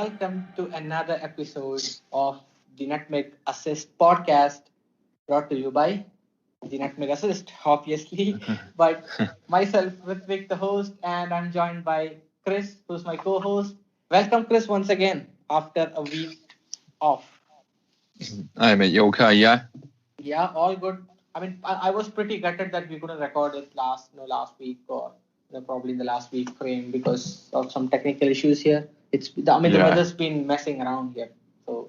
welcome to another episode of the Nutmeg Assist podcast brought to you by the Nutmeg Assist, obviously. But myself, Rithwik, the host, and I'm joined by Chris, who's my co host. Welcome, Chris, once again after a week off. Hi, mate. You okay? Yeah. Yeah, all good. I was pretty gutted that we couldn't record it last week or probably in the last week frame because of some technical issues here. The weather's been messing around here, so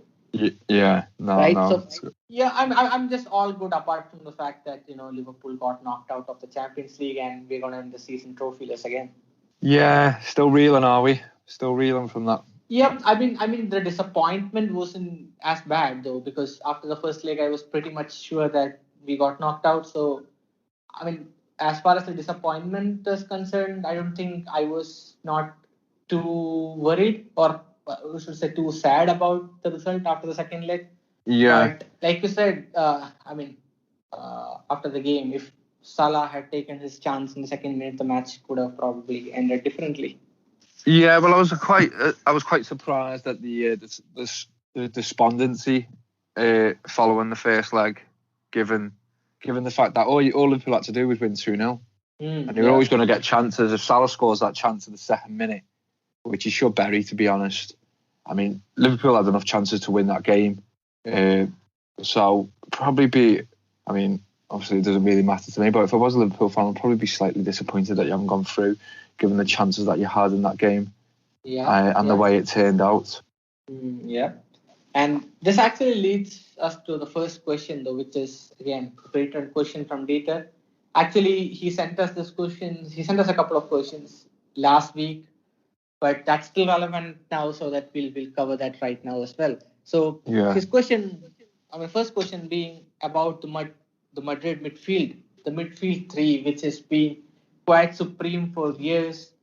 Yeah. No. right. No. So yeah, I'm just all good apart from the fact that Liverpool got knocked out of the Champions League and we're gonna end the season trophyless again. Yeah. Still reeling, are we? Still reeling from that. Yeah, I mean the disappointment wasn't as bad though because after the first leg I was pretty much sure that we got knocked out. So I mean, as far as the disappointment is concerned, I don't think I was not too worried or we should say too sad about the result after the second leg. Yeah. But like you said, after the game, if Salah had taken his chance in the second minute, the match could have probably ended differently. Yeah. Well, I was quite surprised at the despondency following the first leg, given the fact that all Liverpool had to do was win 2-0. And they were always going to get chances. If Salah scores that chance in the second minute, which he should bury, to be honest. I mean, Liverpool had enough chances to win that game. So probably obviously it doesn't really matter to me, but if I was a Liverpool fan, I'd probably be slightly disappointed that you haven't gone through, given the chances that you had in that game and the way it turned out. Yeah. And this actually leads us to the first question, though, which is, again, a return question from Dieter. Actually, he sent us this question. He sent us a couple of questions last week, but that's still relevant now, so that we'll cover that right now as well. So his question, first question being about the Madrid midfield, the midfield three, which has been quite supreme for years.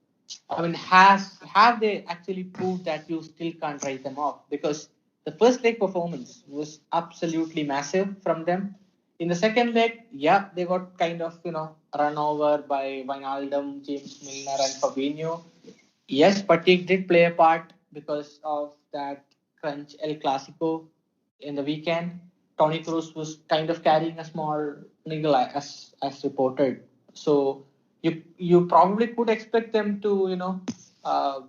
I mean, have they actually proved that you still can't write them off? Because the first leg performance was absolutely massive from them. In the second leg, they got kind of, run over by Wijnaldum, James Milner and Fabinho. Yes, Fatigue did play a part because of that crunch El Clasico in the weekend. Toni Kroos was kind of carrying a small niggle as reported. So you probably could expect them to,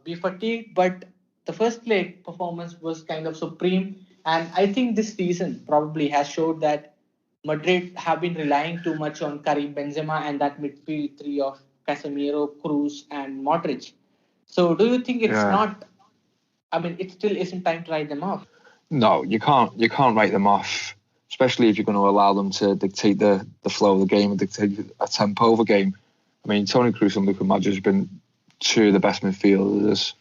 be fatigued, but the first leg performance was kind of supreme. And I think this season probably has showed that Madrid have been relying too much on Karim Benzema and that midfield three of Casemiro, Kroos, and Modric. So do you think it still isn't time to write them off? No, you can't write them off, especially if you're going to allow them to dictate the flow of the game and dictate a tempo of a game. I mean, Toni Kroos and Luka Modric have been two of the best midfielders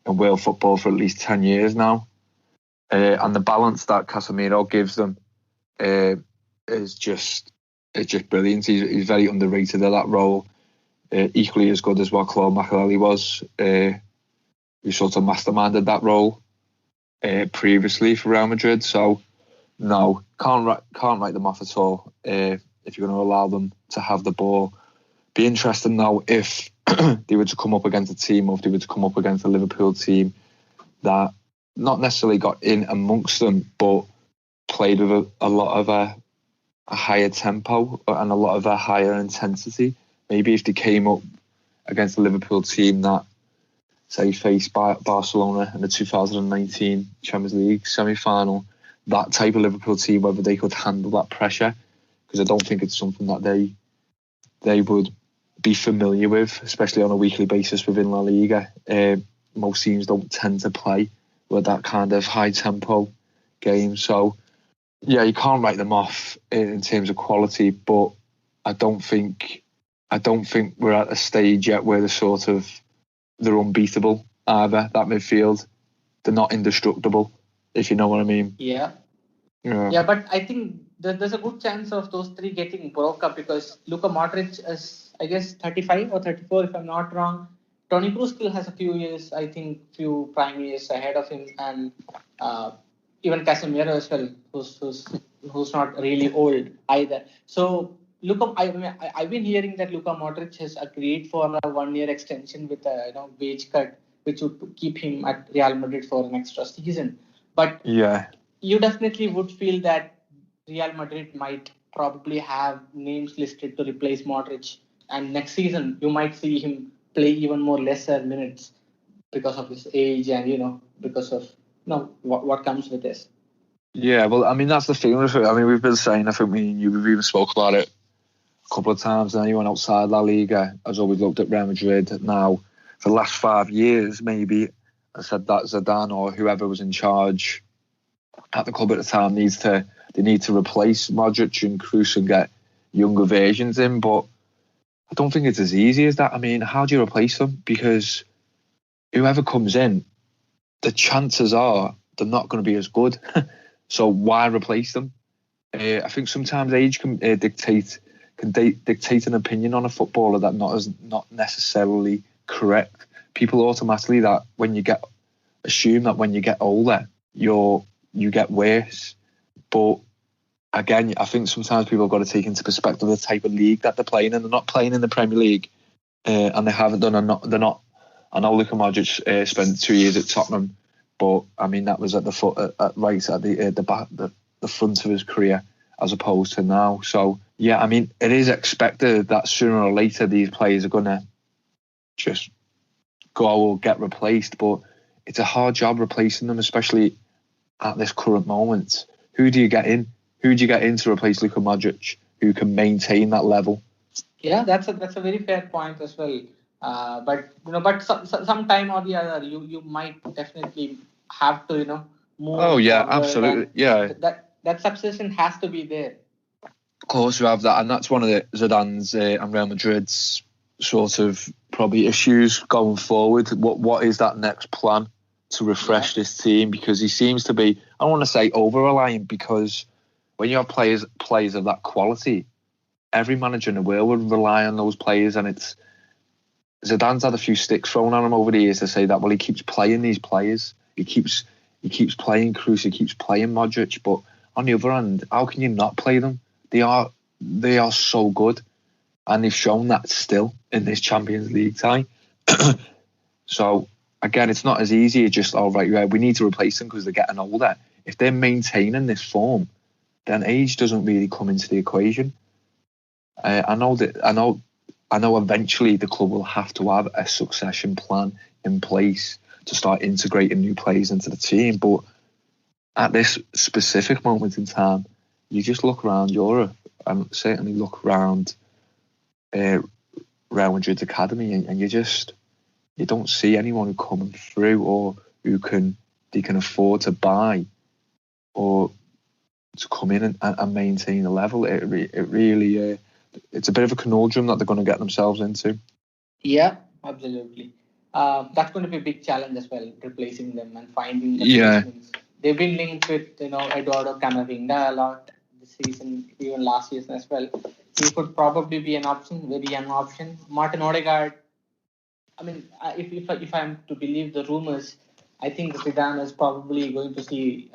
in world football for at least 10 years now. And the balance that Casemiro gives them is just brilliant. He's very underrated at that role. Equally as good as what Claude Makélélé was, who sort of masterminded that role previously for Real Madrid. So no, can't write them off at all. If you're going to allow them to have the ball, be interesting though if they were to come up against a team, or if they were to come up against a Liverpool team that not necessarily got in amongst them, but played with a lot of a higher tempo and a lot of a higher intensity. Maybe if they came up against a Liverpool team that, say, faced Barcelona in the 2019 Champions League semi-final, that type of Liverpool team, whether they could handle that pressure, because I don't think it's something that they would be familiar with, especially on a weekly basis within La Liga. Most teams don't tend to play with that kind of high tempo game. So, yeah, you can't write them off in terms of quality, but I don't think we're at a stage yet where they're unbeatable either, that midfield. They're not indestructible, if you know what I mean. Yeah, but I think there's a good chance of those three getting broke up because Luka Modric is, I guess, 35 or 34, if I'm not wrong. Toni Kroos still has a few years, I think, few prime years ahead of him, and even Casemiro as well, who's not really old either. So I've been hearing that Luka Modric has agreed for a 1-year extension with a wage cut, which would keep him at Real Madrid for an extra season. But Yeah. you definitely would feel that Real Madrid might probably have names listed to replace Modric, and next season you might see him play even more lesser minutes because of his age and because of what comes with this. Yeah, well, I mean, that's the thing with it. I mean, we've been saying, I think me and you, we've even spoke about it a couple of times, and anyone outside La Liga has always looked at Real Madrid now for the last 5 years, maybe, and said that Zidane or whoever was in charge at the club at the time they need to replace Modric and Kroos and get younger versions in, but I don't think it's as easy as that. I mean, how do you replace them? Because whoever comes in, the chances are they're not going to be as good. So why replace them? I think sometimes age can dictate an opinion on a footballer that not necessarily correct. People automatically assume that when you get older, you get worse. But again, I think sometimes people have got to take into perspective the type of league that they're playing in. They're not playing in the Premier League, and they haven't done. They're not. I know Luka Modric spent 2 years at Tottenham, but I mean that was at the foot, right at the back, the front of his career, as opposed to now. So yeah, I mean it is expected that sooner or later these players are gonna just go or get replaced, but it's a hard job replacing them, especially at this current moment. Who do you get in? Who do you get in to replace Luka Modric who can maintain that level? Yeah, that's a very fair point as well. But some time or the other, you might definitely have to move. Oh yeah, absolutely. Yeah, that succession has to be there. Of course, you have that, and that's one of the Zidane's and Real Madrid's sort of probably issues going forward. What is that next plan to refresh this team? Because he seems to be, I don't want to say over reliant, because when you have players of that quality, every manager in the world would rely on those players, and Zidane's had a few sticks thrown on him over the years to say that, well, he keeps playing these players, he keeps playing Kroos, he keeps playing Modric, but on the other hand, how can you not play them? They are so good, and they've shown that still in this Champions League tie. So again, it's not as easy as just, we need to replace them because they're getting older. If they're maintaining this form, then age doesn't really come into the equation. I know eventually the club will have to have a succession plan in place to start integrating new players into the team. But at this specific moment in time, you just look around Europe and certainly look around Real Madrid's academy, and you don't see anyone coming through or they can afford to buy or to come in and maintain the level. It really it's a bit of a conundrum that they're going to get themselves into. Yeah, absolutely. That's going to be a big challenge as well, replacing them and finding replacements. They've been linked with Eduardo Camavinga a lot this season, even last season as well. He could probably be an option, very young option. Martin Odegaard. I mean, if I'm to believe the rumors, I think Zidane is probably going to see,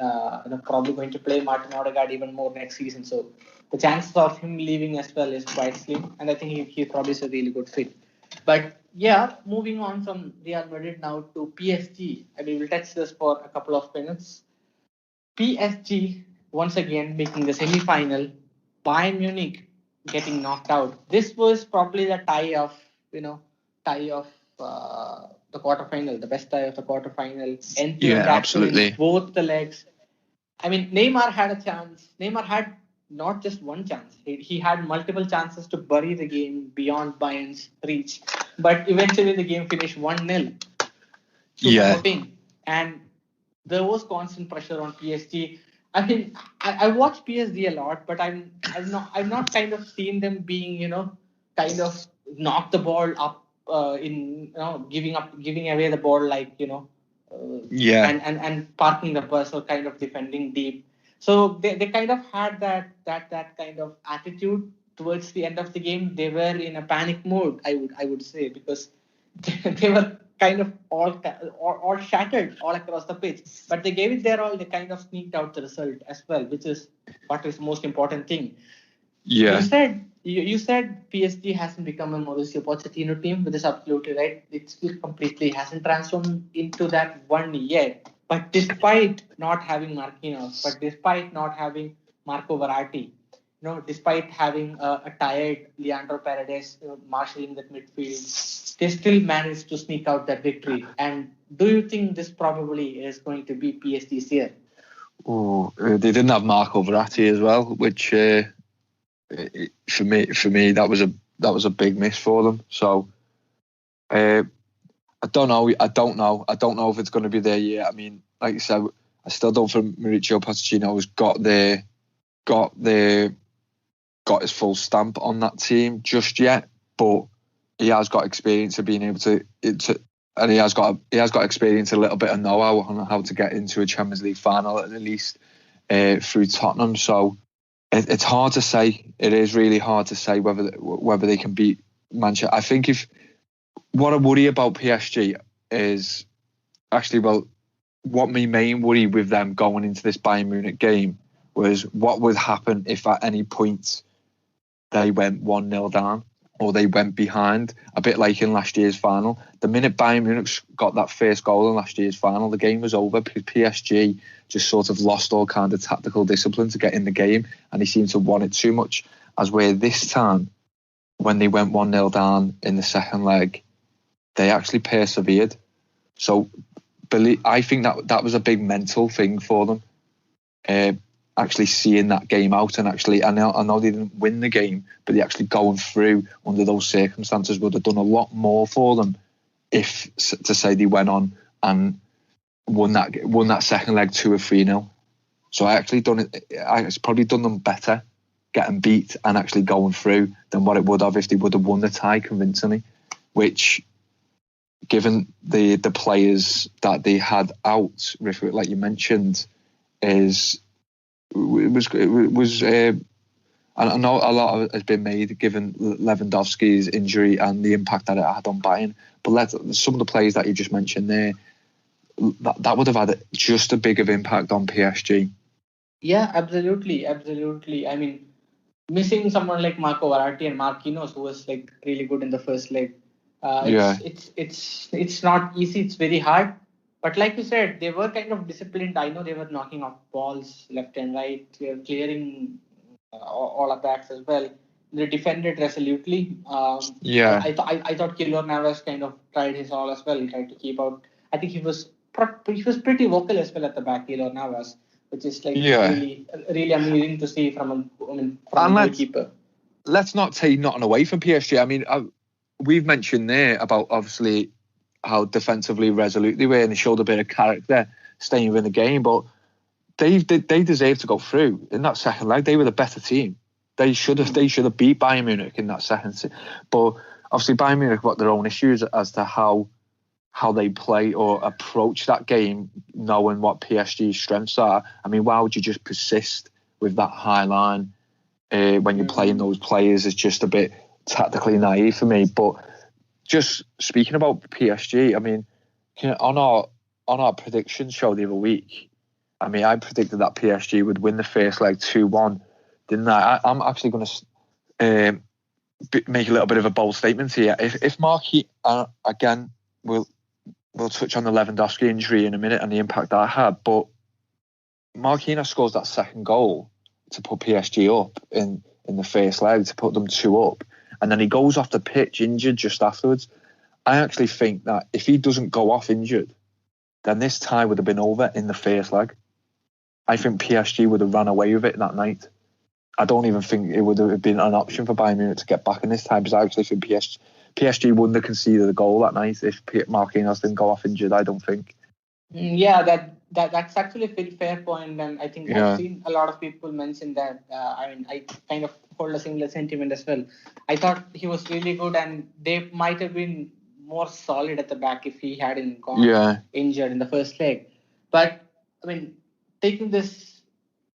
probably going to play Martin Odegaard even more next season. So the chances of him leaving as well is quite slim, and I think he probably is a really good fit. But yeah, moving on from Real Madrid now to PSG. I mean, we'll touch this for a couple of minutes. PSG once again making the semi-final. Bayern Munich getting knocked out. This was probably the tie of the quarterfinal, the best tie of the quarterfinal. Yeah, absolutely. Both the legs. I mean, Neymar had a chance. Neymar had not just one chance. He had multiple chances to bury the game beyond Bayern's reach. But eventually the game finished 1-0. Yeah. And there was constant pressure on PSG. I mean, I watch PSG a lot, but I've not kind of seen them being, kind of knock the ball up giving away the ball and parking the bus or kind of defending deep. So they kind of had that kind of attitude towards the end of the game. They were in a panic mode, I would say, because they were kind of all shattered all across the pitch. But they gave it their all. They kind of sneaked out the result as well, which is what is the most important thing. Yeah. You said You said PSG hasn't become a Mauricio Pochettino team, which is absolutely right. It still completely hasn't transformed into that one yet. But despite not having Marquinhos, but despite not having Marco Verratti, despite having a tired Leandro Paredes, marshalling that midfield, they still managed to sneak out that victory. And do you think this probably is going to be PSG's year? Oh, they didn't have Marco Verratti as well, which for me that was a big miss for them. So I don't know if it's going to be their year. I mean, like you said, I still don't think Mauricio Pochettino has got his full stamp on that team just yet, but he has got experience of being able to and he has got experience, a little bit of know-how on how to get into a Champions League final at least through Tottenham. So it's hard to say. It is really hard to say whether they can beat Manchester. I think what I worry about PSG is actually, what my main worry with them going into this Bayern Munich game was what would happen if at any point they went 1-0 down or they went behind, a bit like in last year's final. The minute Bayern Munich got that first goal in last year's final, the game was over because PSG just sort of lost all kind of tactical discipline to get in the game, and they seemed to want it too much. As where this time, when they went 1-0 down in the second leg, they actually persevered. So I think that was a big mental thing for them. Actually seeing that game out, and actually, I know they didn't win the game, but they actually going through under those circumstances would have done a lot more for them if, to say, they went on and won that second leg 2 or 3-0. So it's probably done them better getting beat and actually going through than what it would have if they would have won the tie convincingly, which, given the players that they had out, like you mentioned, I know a lot of it has been made given Lewandowski's injury and the impact that it had on Bayern, but some of the players that you just mentioned there, that would have had just a big of impact on PSG. Yeah, absolutely. I mean, missing someone like Marco Verratti and Marquinhos, who was like really good in the first leg, it's not easy. It's very hard. But like you said, they were kind of disciplined. I know they were knocking off balls left and right, clearing all attacks as well. They defended resolutely. I thought Keylor Navas kind of tried his all as well. He tried to keep out. I think he was pretty vocal as well at the back, Keylor Navas, which is like really amazing to see from a goalkeeper. Let's not take nothing away from PSG. I mean, we've mentioned there about obviously how defensively resolute they were, and they showed a bit of character staying within the game, but they deserve to go through in that second leg. They were the better team. They should have beat Bayern Munich in that second. But obviously Bayern Munich got their own issues as to how they play or approach that game, knowing what PSG's strengths are. I mean, why would you just persist with that high line when you're playing those players? Is just a bit tactically naive for me. But just speaking about PSG, I mean, on our prediction show the other week, I mean, I predicted that PSG would win the first leg 2-1, didn't I? I'm actually going to make a little bit of a bold statement here. If Marquis, again, we'll touch on the Lewandowski injury in a minute and the impact that had, but Marquinhos scores that second goal to put PSG up in the first leg, to put them 2 up, and then he goes off the pitch injured just afterwards. I actually think that if he doesn't go off injured, then this tie would have been over in the first leg. I think PSG would have ran away with it that night. I don't even think it would have been an option for Bayern Munich to get back in this time, because I actually think PSG wouldn't have conceded a goal that night if Marquinhos didn't go off injured, I don't think. Yeah, that's actually a very fair point, and I think I've seen a lot of people mention that. I kind of hold a similar sentiment as well. I thought he was really good, and they might have been more solid at the back if he hadn't gone injured in the first leg. But I mean, taking this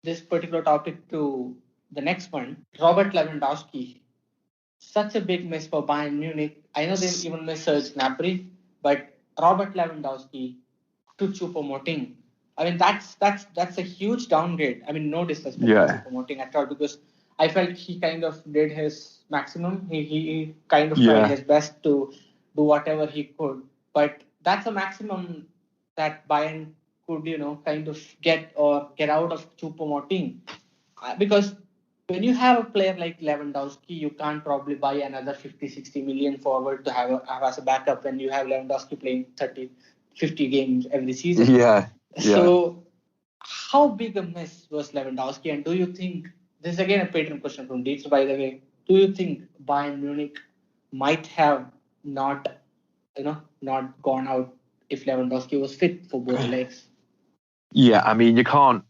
particular topic to the next one, Robert Lewandowski, such a big miss for Bayern Munich. I know they even missed Serge Gnabry, but Robert Lewandowski to Choupo-Moting. I mean, that's a huge downgrade. I mean, no disrespect to Choupo-Moting at all, because I felt he kind of did his maximum. He kind of tried his best to do whatever he could. But that's a maximum that Bayern could, kind of get out of Choupo-Moting. Because when you have a player like Lewandowski, you can't probably buy another 50, 60 million forward to have as a backup when you have Lewandowski playing 30, 50 games every season. Yeah. So how big a miss was Lewandowski? And do you think, this is again a patron question from Dietz, by the way, do you think Bayern Munich might have not gone out if Lewandowski was fit for both legs? Yeah, I mean, you can't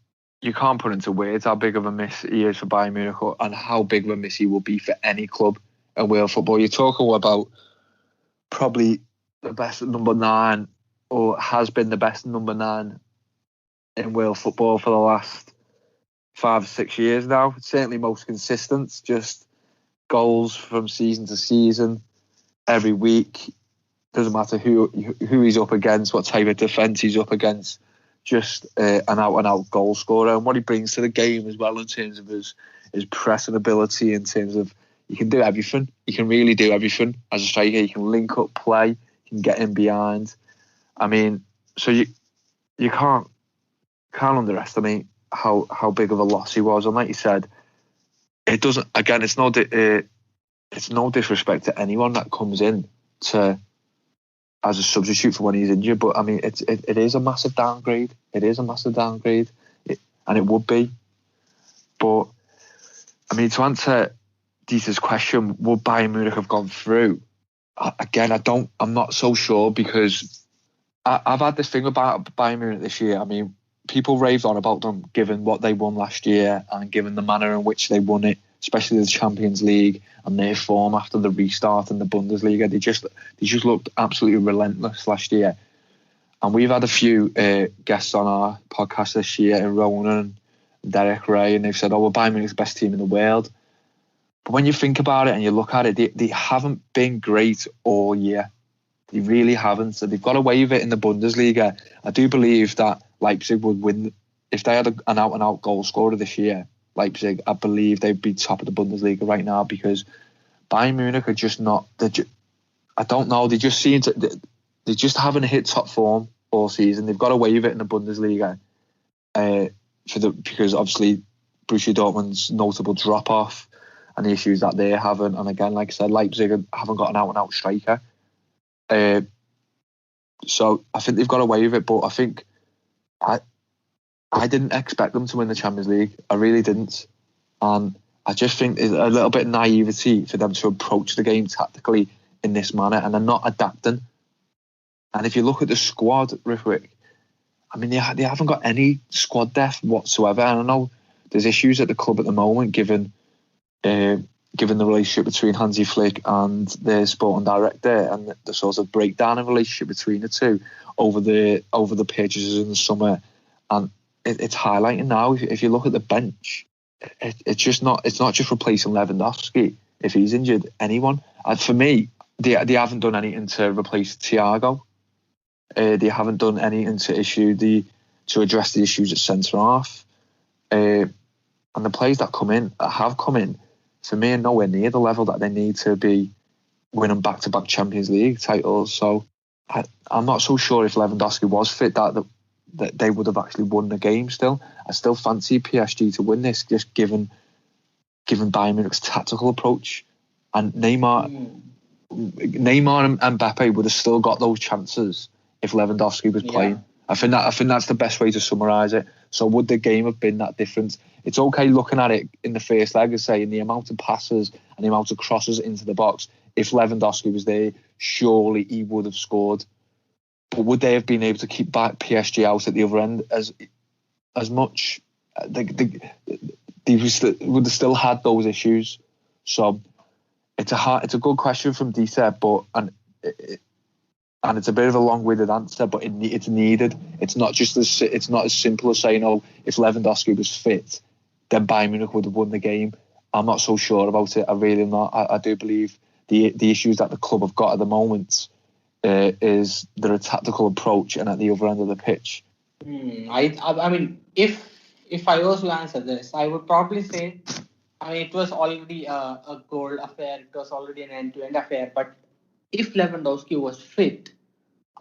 put into words how big of a miss he is for Bayern Munich and how big of a miss he will be for any club in world football. You're talking about probably the best number 9, or has been the best number 9 in world football for the last 5 or 6 years now. Certainly most consistent, just goals from season to season, every week. Doesn't matter who he's up against, what type of defence he's up against. Just an out-and-out goal scorer, and what he brings to the game as well in terms of his pressing ability, in terms of he can do everything. He can really do everything as a striker. He can link up play. He can get in behind. I mean, so you can't underestimate how big of a loss he was. And like you said, it doesn't. Again, it's no disrespect to anyone that comes in as a substitute for when he's injured, but I mean, it is a massive downgrade. It is a massive downgrade, and it would be. But I mean, to answer Dieter's question, would Bayern Munich have gone through? Again, I'm not so sure, because I've had this thing about Bayern Munich this year. I mean, people raved on about them given what they won last year and given the manner in which they won it, especially the Champions League and their form after the restart in the Bundesliga. They just looked absolutely relentless last year. And we've had a few guests on our podcast this year, in Ronan and Derek Ray, and they've said, "Oh, well, Bayern Munich's the best team in the world." But when you think about it and you look at it, they haven't been great all year. They really haven't. So they've got away with it in the Bundesliga. I do believe that Leipzig would win if they had an out-and-out goal scorer this year. Leipzig, I believe they'd be top of the Bundesliga right now, because Bayern Munich are just not. I don't know. They just seem to. They just haven't hit top form all season. They've got away with it in the Bundesliga, because obviously Borussia Dortmund's notable drop off and the issues that they're having. And again, like I said, Leipzig haven't got an out-and-out striker. So I think they've got away with it, but I think I didn't expect them to win the Champions League. I really didn't. And I just think it's a little bit naivety for them to approach the game tactically in this manner, and they're not adapting. And if you look at the squad, Rithwik, I mean, they haven't got any squad depth whatsoever. And I know there's issues at the club at the moment, given the relationship between Hansi Flick and their sporting director, and the sort of breakdown in relationship between the two over the purchases in the summer. And it's highlighting now. If you look at the bench, it's not just replacing Lewandowski if he's injured. Anyone, for me, they haven't done anything to replace Thiago. They haven't done anything to address the issues at centre half. And the players that have come in, for me, are nowhere near the level that they need to be winning back-to-back Champions League titles. So I'm not so sure if Lewandowski was fit that they would have actually won the game still. I still fancy PSG to win this, just given Bayern Munich's tactical approach. And Neymar and Mbappe would have still got those chances if Lewandowski was playing. Yeah. I think that's the best way to summarise it. So would the game have been that different? It's okay looking at it in the first leg and saying the amount of passes and the amount of crosses into the box. If Lewandowski was there, surely he would have scored. But would they have been able to keep back PSG out at the other end as much? They would have still had those issues. So it's a good question from Dieter, but and it's a bit of a long-winded answer, but it's needed. It's not as simple as saying, oh, if Lewandowski was fit, then Bayern Munich would have won the game. I'm not so sure about it. I really am not. I do believe the issues that the club have got at the moment is their tactical approach and at the other end of the pitch. I mean, if I was to answer this, I would probably say I mean, it was already a goal affair. It was already an end-to-end affair. But if Lewandowski was fit,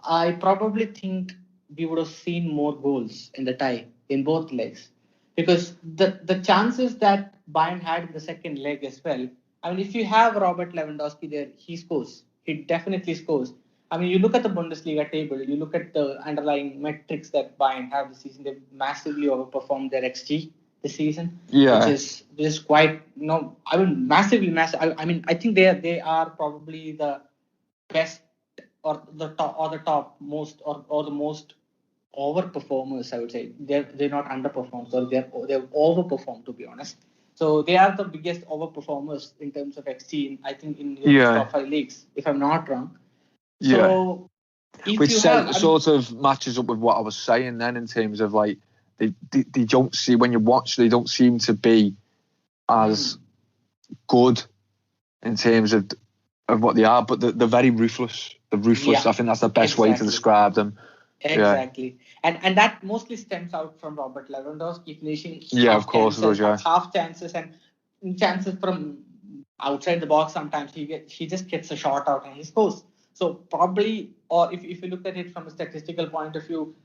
I probably think we would have seen more goals in the tie in both legs, because the chances that Bayern had in the second leg as well. I mean, if you have Robert Lewandowski there, he scores. He definitely scores. I mean, you look at the Bundesliga table, you look at the underlying metrics that Bayern have this season. They've massively overperformed their XG this season, Yeah, which is quite I mean massively massive. I mean, I think they are probably the best or the top most or the most overperformers. I would say they're not underperformed, so they've overperformed, to be honest. So they are the biggest overperformers in terms of XG. I think in Europe's yeah, top five leagues, if I'm not wrong. yeah. So if Which you have, says, sort of matches up with what I was saying then, in terms of like they don't see, when you watch, they don't seem to be as good in terms of what they are, but they're very ruthless. They're ruthless. yeah, I think that's the best way to exactly. describe them. Yeah, Exactly, and that mostly stems out from Robert Lewandowski finishing yeah, of course it does. Yeah, half chances and chances from outside the box. Sometimes he just gets a shot out and he scores. So probably, or if you look at it from a statistical point of view,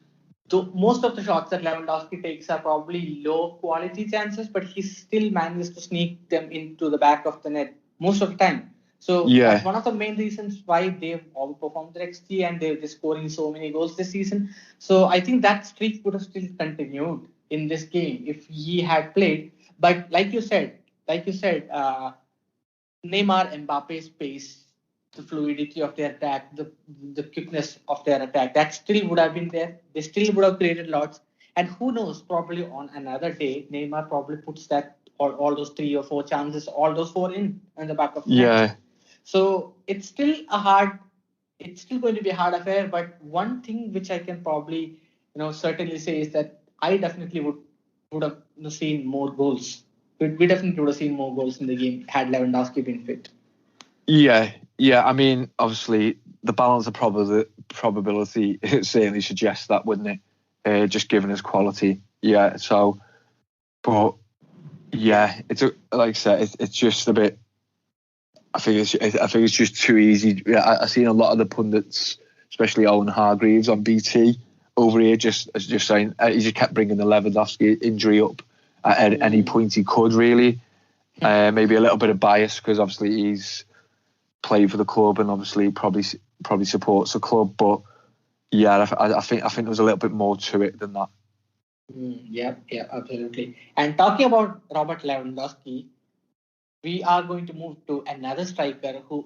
most of the shots that Lewandowski takes are probably low quality chances, but he still manages to sneak them into the back of the net most of the time. So that's yeah, one of the main reasons why they've overperformed their XG and they're scoring so many goals this season. So I think that streak would have still continued in this game if he had played. But Neymar, Mbappe's pace, the fluidity of their attack, the quickness of their attack, that still would have been there. They still would have created lots. And who knows, probably on another day, Neymar probably puts that all those three or four chances, all those four in the back of the net. yeah, So it's still going to be a hard affair. But one thing which I can probably, certainly say is that I definitely would have seen more goals. We definitely would have seen more goals in the game had Lewandowski been fit. yeah, yeah. I mean, obviously, the balance of probability it certainly suggests that, wouldn't it? Just given his quality, yeah. So, but yeah, like I said, it's just a bit. I think it's just too easy. Yeah, I've seen a lot of the pundits, especially Owen Hargreaves on BT over here, just saying he just kept bringing the Lewandowski injury up at any point he could, really. Maybe a little bit of bias because obviously he's played for the club and obviously probably supports the club. But yeah, I think there was a little bit more to it than that. Yeah, absolutely. And talking about Robert Lewandowski, we are going to move to another striker who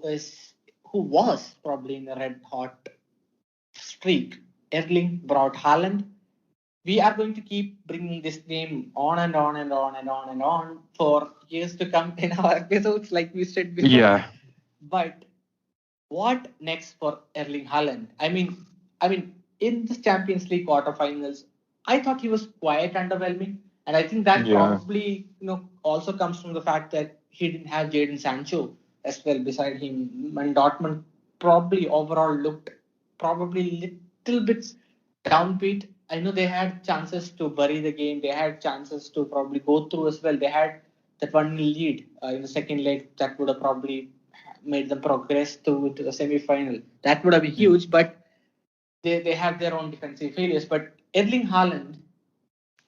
was probably in a red hot streak, Erling Braut Haaland. We are going to keep bringing this name on and on and on and on and on for years to come in our episodes, like we said before. Yeah. But what next for Erling Haaland? I mean, in the Champions League quarterfinals, I thought he was quite underwhelming, and I think that probably also comes from the fact that he didn't have Jadon Sancho as well beside him, and Dortmund probably overall looked probably little bit downbeat. I know they had chances to bury the game. They had chances to probably go through as well. They had that 1 lead in the second leg that would have probably made them progress to the semi-final. That would have been huge, but they have their own defensive failures. But Erling Haaland,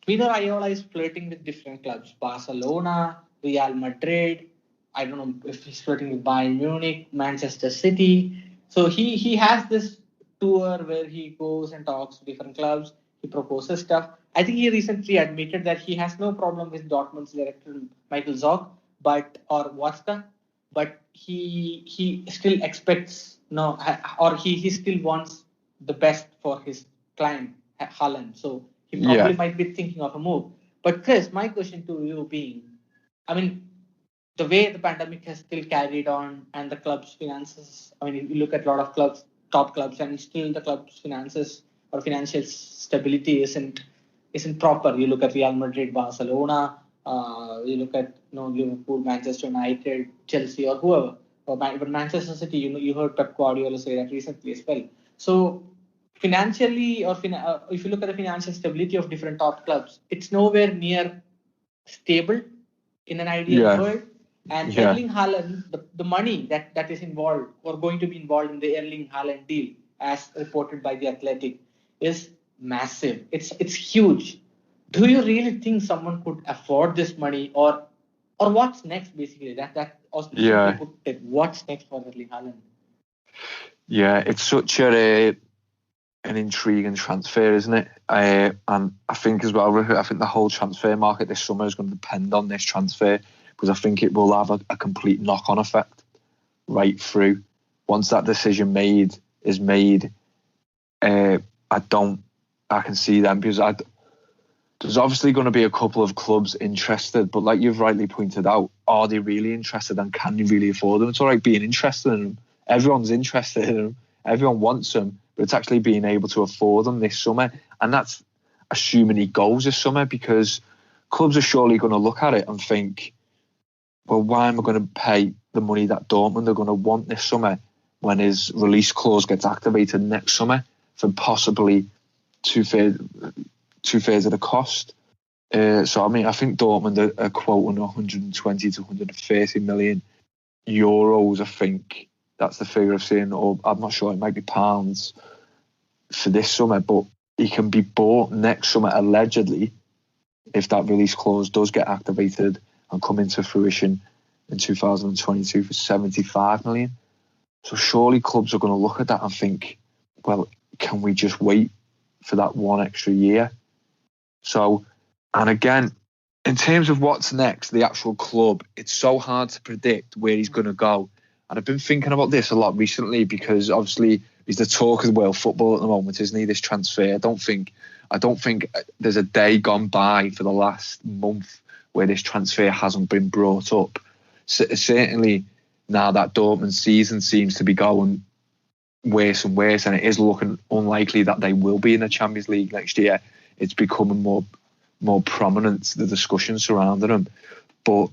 Mino Raiola is flirting with different clubs. Barcelona, Real Madrid. I don't know if he's flirting with Bayern Munich, Manchester City. So he has this tour where he goes and talks to different clubs. He proposes stuff. I think he recently admitted that he has no problem with Dortmund's director Michael Zorc, or Watzka, but he still expects or he still wants the best for his client Haaland. So he probably might be thinking of a move. But Chris, my question to you being, I mean, the way the pandemic has still carried on and the club's finances, I mean, you look at a lot of clubs, top clubs, and still the club's finances or financial stability isn't proper. You look at Real Madrid, Barcelona, you look at Liverpool, Manchester United, Chelsea, or whoever. But Manchester City, you heard Pep Guardiola say that recently as well. So financially, if you look at the financial stability of different top clubs, it's nowhere near stable in an ideal world. And Yeah. Erling Haaland, the money that is involved or going to be involved in the Erling Haaland deal, as reported by the Athletic, is massive. It's huge. Do you really think someone could afford this money, or what's next? Basically, that also simply put it, what's next for Erling Haaland? Yeah, it's such an intriguing transfer, isn't it? And I think as well, I think the whole transfer market this summer is going to depend on this transfer, because I think it will have a complete knock-on effect right through. Once that decision is made, I can see them, because there's obviously going to be a couple of clubs interested, but like you've rightly pointed out, are they really interested, and can you really afford them? It's all right being interested in them. Everyone's interested in them. Everyone wants them, but it's actually being able to afford them this summer. And that's assuming he goes this summer, because clubs are surely going to look at it and think, well, why am I going to pay the money that Dortmund are going to want this summer when his release clause gets activated next summer for possibly two-thirds of the cost? So, I mean, I think Dortmund are quoting 120 to 130 million euros, I think. That's the figure I've seen, or I'm not sure, it might be pounds for this summer, but he can be bought next summer, allegedly, if that release clause does get activated and come into fruition in 2022 for 75 million. So surely clubs are going to look at that and think, well, can we just wait for that one extra year? So, and again, in terms of what's next, the actual club, it's so hard to predict where he's going to go. And I've been thinking about this a lot recently, because obviously he's the talk of the world football at the moment, isn't he, this transfer? I don't think there's a day gone by for the last month where this transfer hasn't been brought up. Certainly now that Dortmund season seems to be going worse and worse, and it is looking unlikely that they will be in the Champions League next year, it's becoming more prominent, the discussion surrounding them. But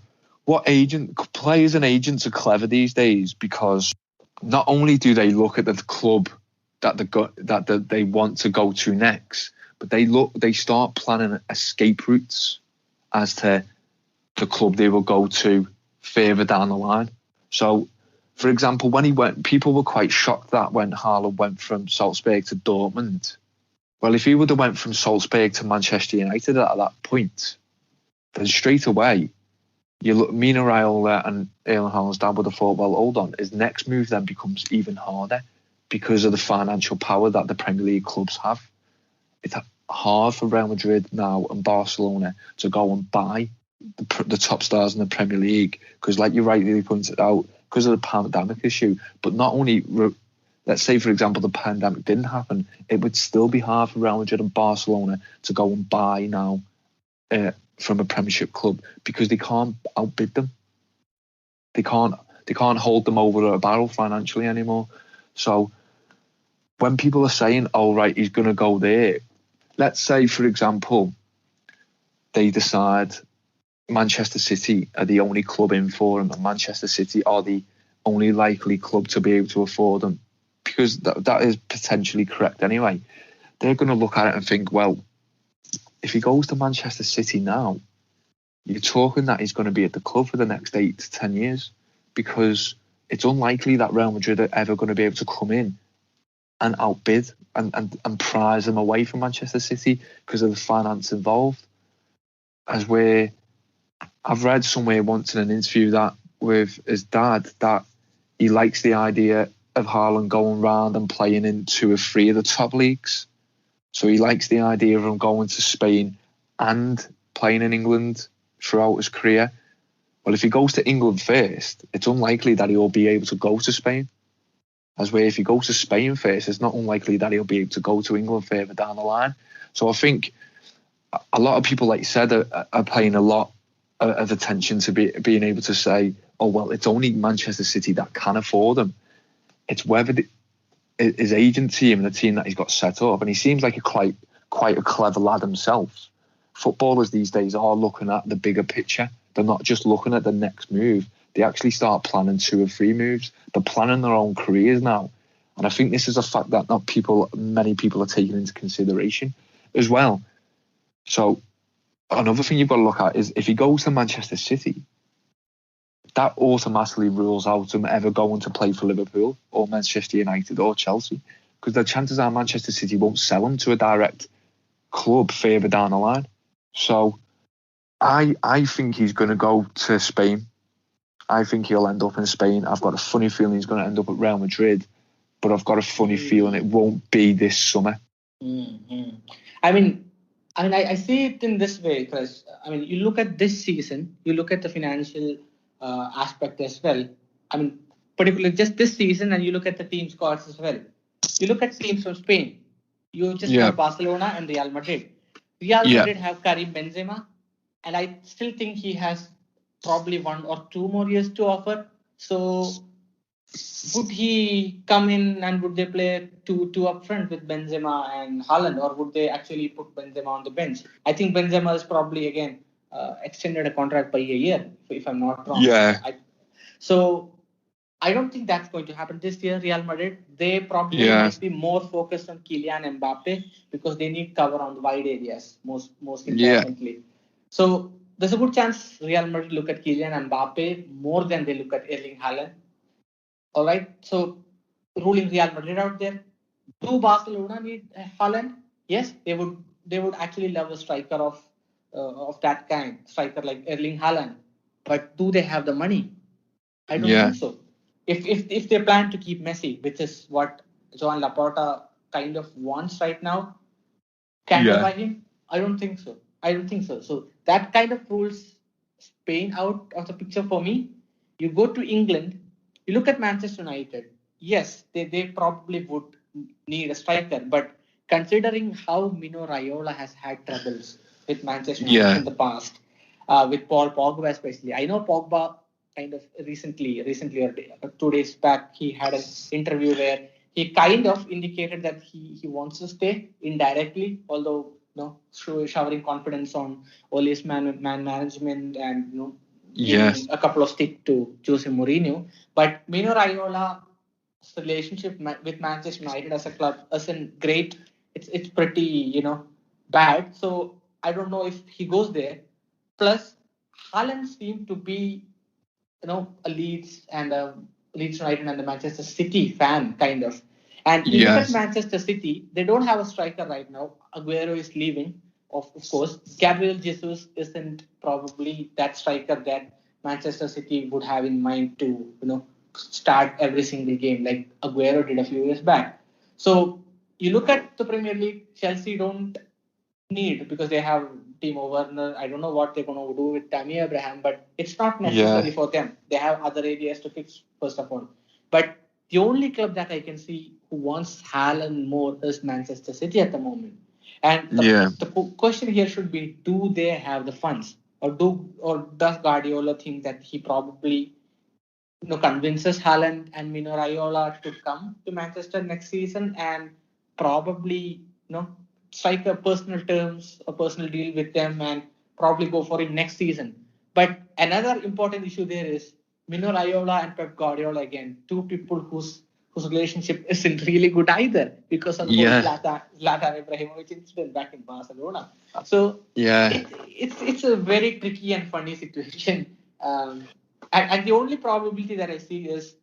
players and agents are clever these days, because not only do they look at the club that they want to go to next, but they start planning escape routes as to the club they will go to further down the line. So, for example, when he went, people were quite shocked that when Haaland went from Salzburg to Dortmund. Well, if he would have went from Salzburg to Manchester United at that point, then straight away, you look, Mino Raiola and Erling Haaland's dad would have thought, well, hold on, his next move then becomes even harder because of the financial power that the Premier League clubs have. It's hard for Real Madrid now and Barcelona to go and buy the top stars in the Premier League, because, like you rightly pointed out, because of the pandemic issue. But not only, let's say, for example, the pandemic didn't happen, it would still be hard for Real Madrid and Barcelona to go and buy now from a Premiership club, because they can't outbid them. They can't hold them over a barrel financially anymore. So when people are saying, oh, right, he's going to go there, let's say, for example, they decide Manchester City are the only club in for him, and Manchester City are the only likely club to be able to afford him, because that is potentially correct anyway. They're going to look at it and think, well, if he goes to Manchester City now, you're talking that he's going to be at the club for the next 8 to 10 years, because it's unlikely that Real Madrid are ever going to be able to come in and outbid and prize him away from Manchester City because of the finance involved. As where I've read somewhere once in an interview that with his dad that he likes the idea of Haaland going round and playing in 2 or 3 of the top leagues. So he likes the idea of him going to Spain and playing in England throughout his career. Well, if he goes to England first, it's unlikely that he'll be able to go to Spain. As where if he goes to Spain first, it's not unlikely that he'll be able to go to England further down the line. So I think a lot of people, like you said, are paying a lot of attention to being able to say, oh, well, it's only Manchester City that can afford him. It's whether his agent team and the team that he's got set up, and he seems like quite a clever lad himself. Footballers these days are looking at the bigger picture. They're not just looking at the next move. They actually start planning 2 or 3 moves. They're planning their own careers now. And I think this is a fact that many people are taking into consideration as well. So another thing you've got to look at is if he goes to Manchester City, that automatically rules out him ever going to play for Liverpool or Manchester United or Chelsea, because the chances are Manchester City won't sell him to a direct club further down the line. So I think he's going to go to Spain. I think he'll end up in Spain. I've got a funny feeling he's going to end up at Real Madrid, but I've got a funny feeling it won't be this summer. Mm-hmm. I see it in this way, because you look at this season, you look at the financial aspect as well. Particularly just this season, and you look at the team scores as well. You look at teams from Spain. You just have Barcelona and Real Madrid. Real Madrid have Karim Benzema, and I still think he has probably 1 or 2 more years to offer. So would he come in and would they play two up front with Benzema and Haaland, or would they actually put Benzema on the bench? I think Benzema is probably again extended a contract by a year, if I'm not wrong. Yeah. So I don't think that's going to happen this year. Real Madrid, they probably might be more focused on Kylian Mbappe because they need cover on the wide areas, most importantly. Yeah. So there's a good chance Real Madrid look at Kylian Mbappe more than they look at Erling Haaland. All right. So ruling Real Madrid out there. Do Barcelona need Haaland? Yes, they would. They would actually love a striker of that kind, striker like Erling Haaland. But do they have the money? I don't think so. If they plan to keep Messi, which is what Joan Laporta kind of wants right now, can they buy him? I don't think so. So that kind of rules Spain out of the picture for me. You go to England, you look at Manchester United. Yes, they probably would need a striker, but considering how Mino Raiola has had troubles with Manchester United in the past, with Paul Pogba especially. I know Pogba kind of recently or 2 days back, he had an interview where he kind of indicated that he wants to stay indirectly, although showering confidence on Ole's man management and giving a couple of sticks to Jose Mourinho. But Mino Raiola's relationship with Manchester United as a club isn't great. It's pretty bad. So I don't know if he goes there. Plus, Haaland seemed to be a Leeds United and the Manchester City fan kind of. And you look at Manchester City, they don't have a striker right now. Aguero is leaving, of course. Gabriel Jesus isn't probably that striker that Manchester City would have in mind to start every single game like Aguero did a few years back. So you look at the Premier League, Chelsea don't need, because they have Timo Werner. I don't know what they're going to do with Tammy Abraham, but it's not necessary for them. They have other areas to fix, first of all. But the only club that I can see who wants Haaland more is Manchester City at the moment. And the question here should be, do they have the funds? Or does Guardiola think that he probably convinces Haaland and Mino Raiola to come to Manchester next season and probably strike a personal deal with them and probably go for it next season. But another important issue there is Mino Raiola and Pep Guardiola, again, two people whose relationship isn't really good either because of the Zlatan Ibrahimovic incident back in Barcelona. So it's a very tricky and funny situation. And the only probability that I see is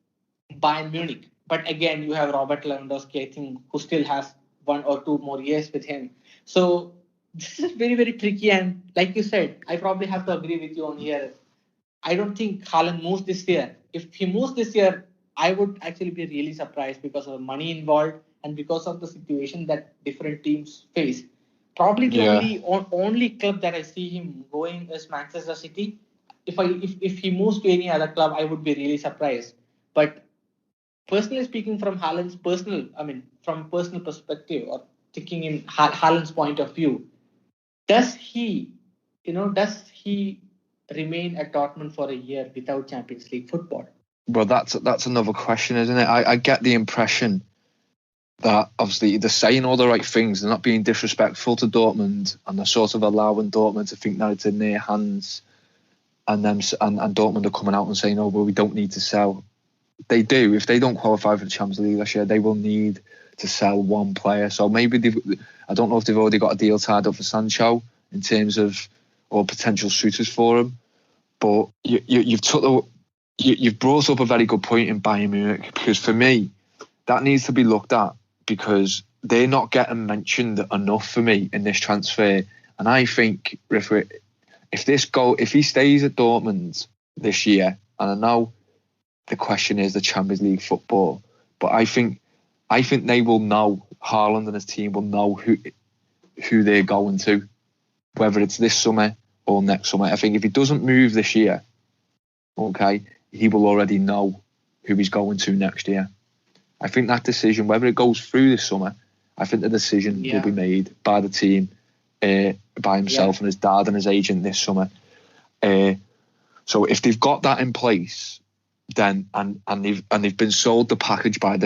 Bayern Munich. But again, you have Robert Lewandowski, I think, who still has 1 or 2 more years with him. So this is very, very tricky. And like you said, I probably have to agree with you on here. I don't think Haaland moves this year. If he moves this year, I would actually be really surprised because of the money involved and because of the situation that different teams face. Probably the only club that I see him going is Manchester City. If he moves to any other club, I would be really surprised. But personally speaking, from Haaland's personal perspective, or thinking in Haaland's point of view, does he remain at Dortmund for a year without Champions League football? Well, that's another question, isn't it? I get the impression that obviously they're saying all the right things, they're not being disrespectful to Dortmund, and they're sort of allowing Dortmund to think that it's in their hands, and Dortmund are coming out and saying, "Oh, well, we don't need to sell." They do. If they don't qualify for the Champions League this year, they will need to sell one player. So maybe I don't know if they've already got a deal tied up for Sancho in terms of or potential suitors for him. But you've brought up a very good point in Bayern Munich, because for me, that needs to be looked at, because they're not getting mentioned enough for me in this transfer. And I think if he stays at Dortmund this year, and I know the question is the Champions League football, but I think they will know, Haaland and his team will know who they're going to, whether it's this summer or next summer. I think if he doesn't move this year, okay, he will already know who he's going to next year. I think that decision, whether it goes through this summer, I think the decision will be made by the team, by himself and his dad and his agent this summer. So if they've got that in place, then and they've been sold the package by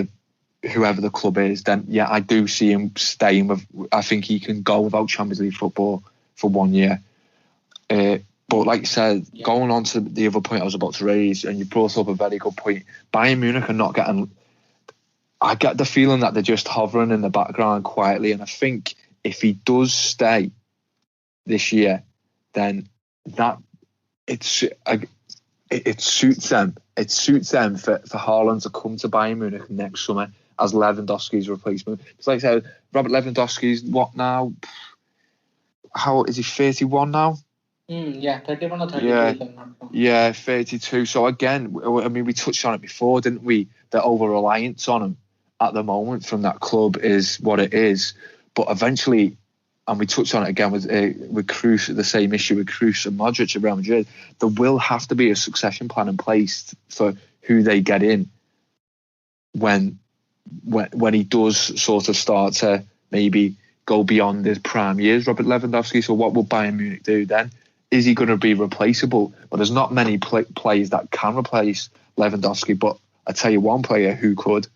whoever the club is, then I do see him staying with. I think he can go without Champions League football for 1 year. But like you said, going on to the other point I was about to raise, and you brought up a very good point. Bayern Munich are not getting. I get the feeling that they're just hovering in the background quietly, and I think if he does stay this year, then that it suits them. It suits them for Haaland to come to Bayern Munich next summer as Lewandowski's replacement. It's like I said, Robert Lewandowski's what now? How is he? 31 now? 31 or 32. Yeah, 32. So again, I mean, we touched on it before, didn't we? The over-reliance on him at the moment from that club is what it is. But eventually, and we touched on it again with Kroos, the same issue with Kroos and Modric at Real Madrid, there will have to be a succession plan in place for who they get in when he does sort of start to maybe go beyond his prime years, Robert Lewandowski. So what will Bayern Munich do then? Is he going to be replaceable? But there's not many players that can replace Lewandowski, but I tell you one player who could,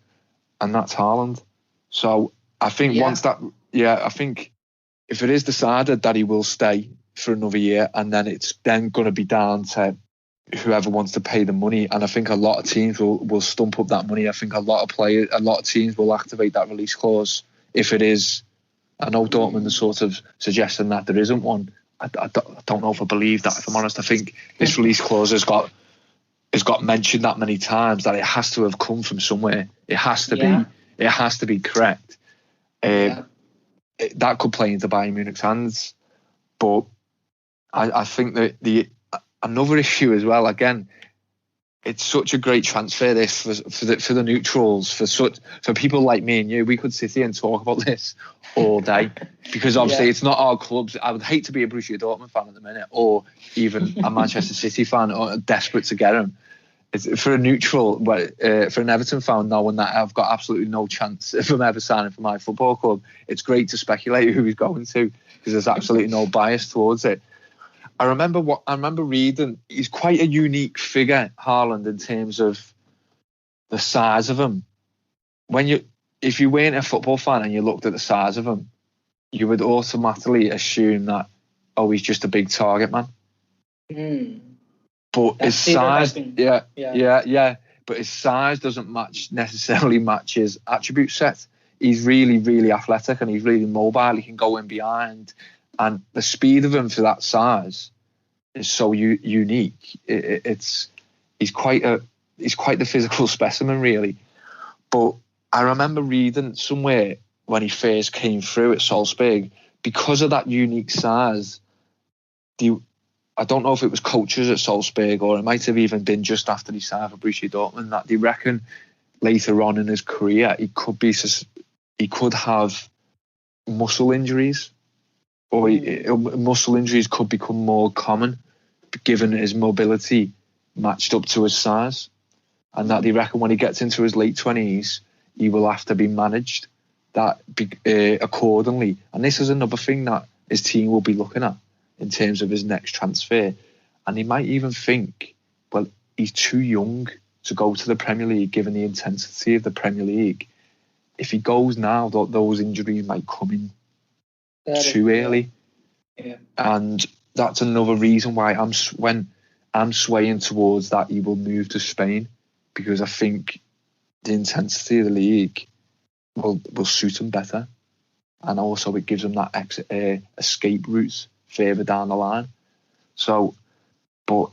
and that's Haaland. So I think I think if it is decided that he will stay for another year, and then it's then going to be down to whoever wants to pay the money, and I think a lot of teams will stump up that money. I think a lot of teams will activate that release clause if it is. I know Dortmund is sort of suggesting that there isn't one. I don't know if I believe that, if I'm honest. I think this release clause has got mentioned that many times that it has to have come from somewhere. It has to be correct. That could play into Bayern Munich's hands. But I think that another issue as well, again, it's such a great transfer this for the neutrals, for people like me and you. We could sit here and talk about this all day, because obviously it's not our clubs. I would hate to be a Borussia Dortmund fan at the minute, or even a Manchester City fan, or desperate to get him. It's for a neutral, for an Everton fan, knowing that I've got absolutely no chance of him ever signing for my football club. It's great to speculate who he's going to, because there's absolutely no bias towards it. I remember reading, he's quite a unique figure, Haaland, in terms of the size of him. If you weren't a football fan and you looked at the size of him, you would automatically assume that, he's just a big target man. But his size, but his size doesn't necessarily match his attribute set. He's really, really athletic, and he's really mobile. He can go in behind. And the speed of him for that size is so unique. He's quite the physical specimen, really. But I remember reading somewhere when he first came through at Salzburg, because of that unique size, I don't know if it was coaches at Salzburg, or it might have even been just after he signed for Borussia Dortmund, that they reckon later on in his career he could have muscle injuries. Or muscle injuries could become more common, given his mobility matched up to his size, and that they reckon when he gets into his late 20s, he will have to be managed accordingly. And this is another thing that his team will be looking at in terms of his next transfer. And he might even think, well, he's too young to go to the Premier League, given the intensity of the Premier League. If he goes now, those injuries might come in too early. And that's another reason why I'm swaying towards that he will move to Spain, because I think the intensity of the league will suit him better, and also it gives him that escape route further down the line. So, but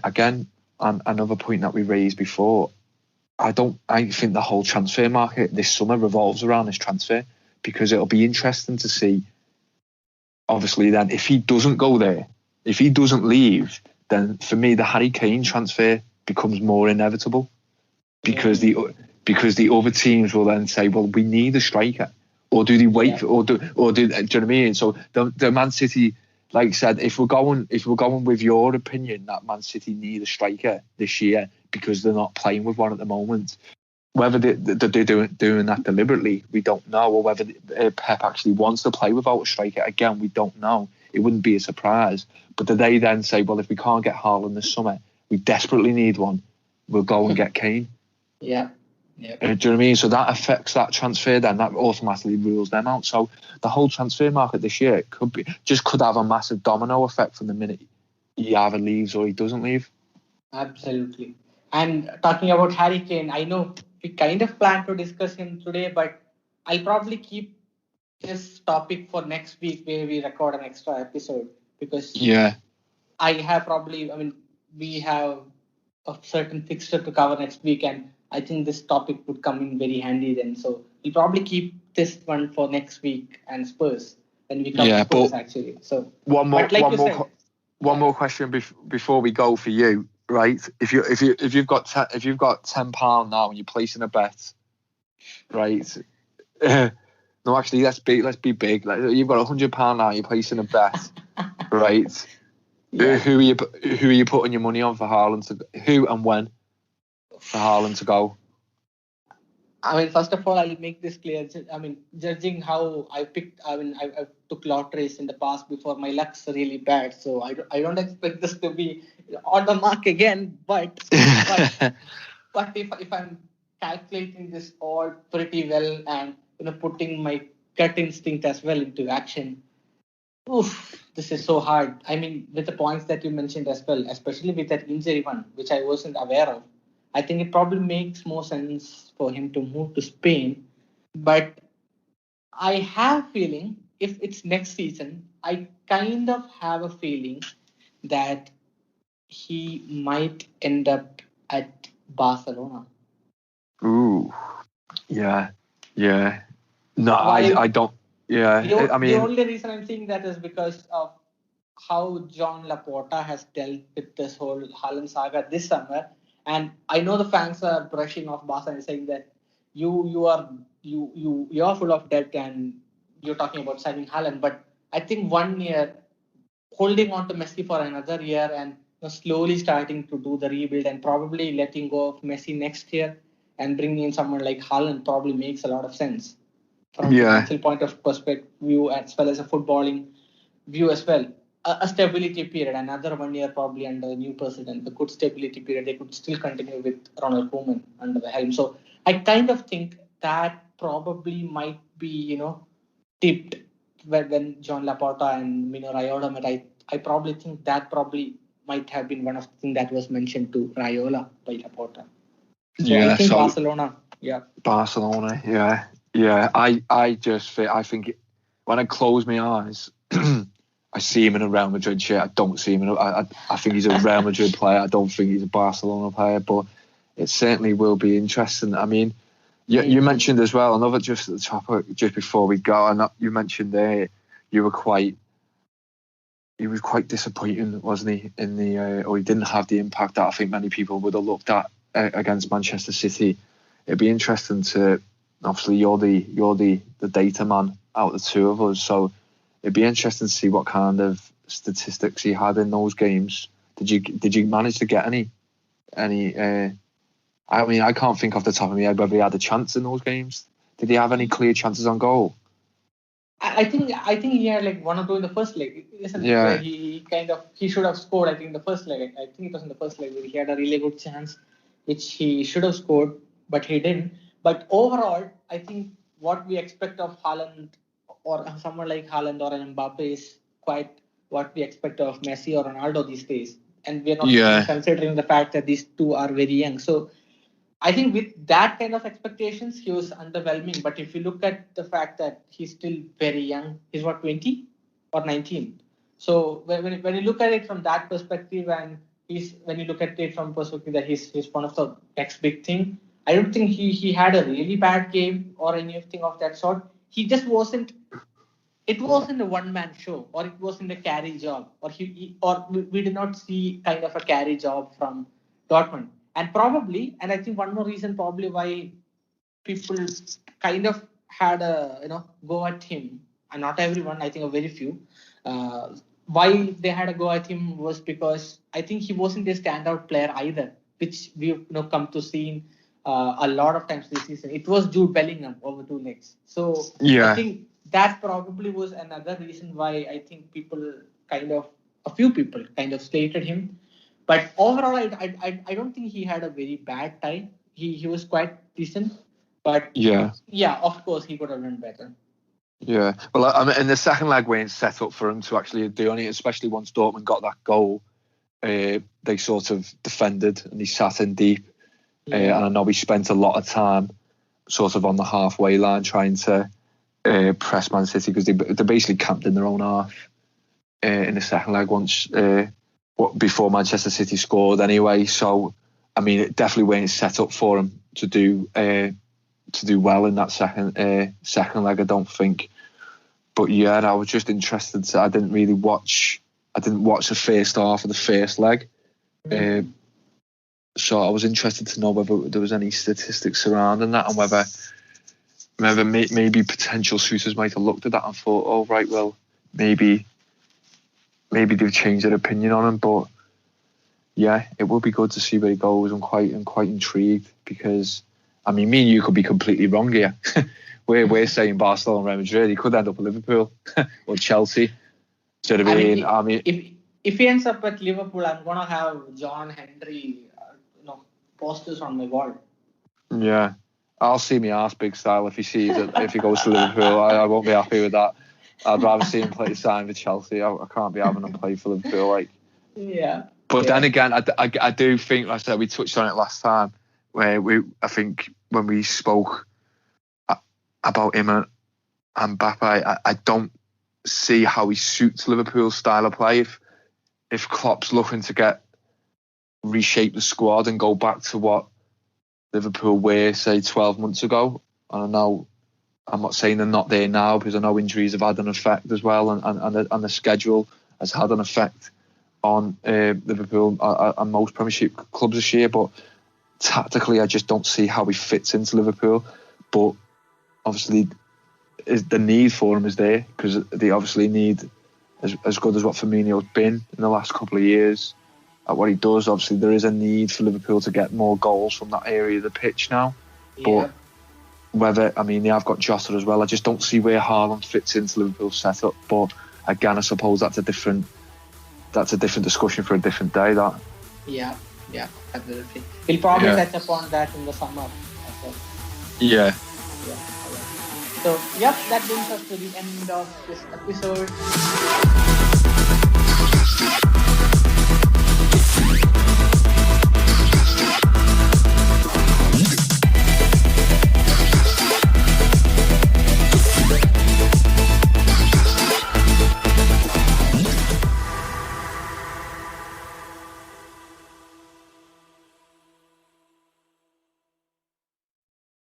again, another point that we raised before, I think the whole transfer market this summer revolves around this transfer, because it'll be interesting to see, obviously, then if he doesn't go there, if he doesn't leave, then for me the Harry Kane transfer becomes more inevitable, because the other teams will then say, well, we need a striker, or do they wait for, do you know what I mean? So the Man City, like I said, if we're going with your opinion that Man City need a striker this year because they're not playing with one at the moment, whether they're doing that deliberately, we don't know, or whether Pep actually wants to play without a striker, again, we don't know. It wouldn't be a surprise. But do they then say, well, if we can't get Haaland this summer, we desperately need one, we'll go and get Kane? Yeah. Do you know what I mean? So that affects that transfer, then that automatically rules them out. So the whole transfer market this year could have a massive domino effect from the minute he either leaves or he doesn't leave. Absolutely. And talking about Harry Kane, I know we kind of plan to discuss him today, but I'll probably keep this topic for next week where we record an extra episode, because we have a certain fixture to cover next week, and I think this topic would come in very handy then. So we'll probably keep this one for next week and Spurs when we cover Spurs actually. So one more question before we go for you, right? If you've got £10 now and you're placing a bet, right? No, actually, let's be big. Like, you've got £100 now, you're placing a bet, right? Yeah. Who are you putting your money on for Haaland who and when for Haaland to go? I mean, first of all, I'll make this clear. I mean, judging how I picked, I took lotteries in the past before. My luck's really bad, so I don't expect this to be on the mark again. But if I'm calculating this all pretty well and putting my gut instinct as well into action, this is so hard. I mean, with the points that you mentioned as well, especially with that injury one, which I wasn't aware of, I think it probably makes more sense for him to move to Spain. But I have a feeling if it's next season, I kind of have a feeling that he might end up at Barcelona. Ooh, yeah. No, I don't. Yeah, the only reason I'm saying that is because of how John Laporta has dealt with this whole Haaland saga this summer. And I know the fans are brushing off Barca and saying that you are full of debt and you're talking about signing Haaland. But I think 1 year holding on to Messi for another year and slowly starting to do the rebuild and probably letting go of Messi next year and bringing in someone like Haaland probably makes a lot of sense from a financial point of perspective view, as well as a footballing view as well. A stability period, another 1 year probably under the new president, a good stability period. They could still continue with Ronald Koeman under the helm. So I kind of think that probably might be, tipped when John Laporta and Mino Raiola met. I probably think that probably might have been one of the things that was mentioned to Raiola by Laporta. So I think Barcelona. Barcelona, yeah. I think when I close my eyes, I see him in a Real Madrid shirt. I don't see him I think he's a Real Madrid player. I don't think he's a Barcelona player, but it certainly will be interesting. I mean, you mentioned as well, another just at the top, just before we go, and you mentioned there he was quite disappointing, wasn't he? Or he didn't have the impact that I think many people would have looked at against Manchester City. It'd be interesting to, obviously you're the data man out of the two of us, so it'd be interesting to see what kind of statistics he had in those games. Did you manage to get any? I mean, I can't think off the top of my head whether he had a chance in those games. Did he have any clear chances on goal? I think he had like one or two in the first leg, isn't it? Where he should have scored. I think in the first leg. I think it was in the first leg where he had a really good chance, which he should have scored, but he didn't. But overall, I think what we expect of Haaland or someone like Haaland or an Mbappe is quite what we expect of Messi or Ronaldo these days. And we're not considering the fact that these two are very young. So I think with that kind of expectations, he was underwhelming. But if you look at the fact that he's still very young, he's 20 or 19? So when you look at it from that perspective, and when you look at it from perspective that he's one of the next big thing, I don't think he had a really bad game or anything of that sort. He just wasn't. It wasn't a one-man show, or it wasn't a carry job, or we did not see kind of a carry job from Dortmund. And I think one more reason probably why people kind of had a go at him, and not everyone, I think a very few. Why they had a go at him was because I think he wasn't a standout player either, which we've come to see a lot of times this season. It was Jude Bellingham over 2 legs. So I think that probably was another reason why I think a few people kind of slated him. But overall, I don't think he had a very bad time. He was quite decent. But yeah, of course, he could have done better. Yeah, well, I mean, in the second leg, when it's set up for him to actually do it, especially once Dortmund got that goal, they sort of defended and he sat in deep. And I know he spent a lot of time sort of on the halfway line trying to press Man City, because they basically camped in their own half in the second leg once before Manchester City scored anyway. So, I mean, it definitely wasn't set up for him to do well in that second leg, I don't think. But yeah, I was just interested. I didn't watch the first half of the first leg. So I was interested to know whether there was any statistics surrounding that, and whether maybe potential suitors might have looked at that and thought, oh right, well maybe they've changed their opinion on him. But yeah, it would be good to see where he goes. I'm quite intrigued, because I mean, me and you could be completely wrong here. We're saying Barcelona and Real Madrid. He could end up at Liverpool or Chelsea. So if he ends up at Liverpool, I'm gonna have John Henry posters on my wall. Yeah, I'll see me arse big style if he goes to Liverpool. I won't be happy with that. I'd rather see him sign for Chelsea. I can't be having him play for Liverpool. But then again, I do think, like I said, we touched on it last time, where I think when we spoke about him and Mbappe, I don't see how he suits Liverpool's style of play. If Klopp's looking to reshape the squad and go back to what Liverpool were, say, 12 months ago, and I know I'm not saying they're not there now, because I know injuries have had an effect as well, and the schedule has had an effect on Liverpool and most Premiership clubs this year. But tactically, I just don't see how he fits into Liverpool. But obviously, the need for him is there, because they obviously need, as good as what Firmino's been in the last couple of years at what he does, obviously there is a need for Liverpool to get more goals from that area of the pitch now. But they have got Jota as well. I just don't see where Haaland fits into Liverpool's setup. But again, I suppose that's a different discussion for a different day. That. Yeah, absolutely. We'll probably touch upon that in the summer as well. Yeah. So, that brings us to the end of this episode.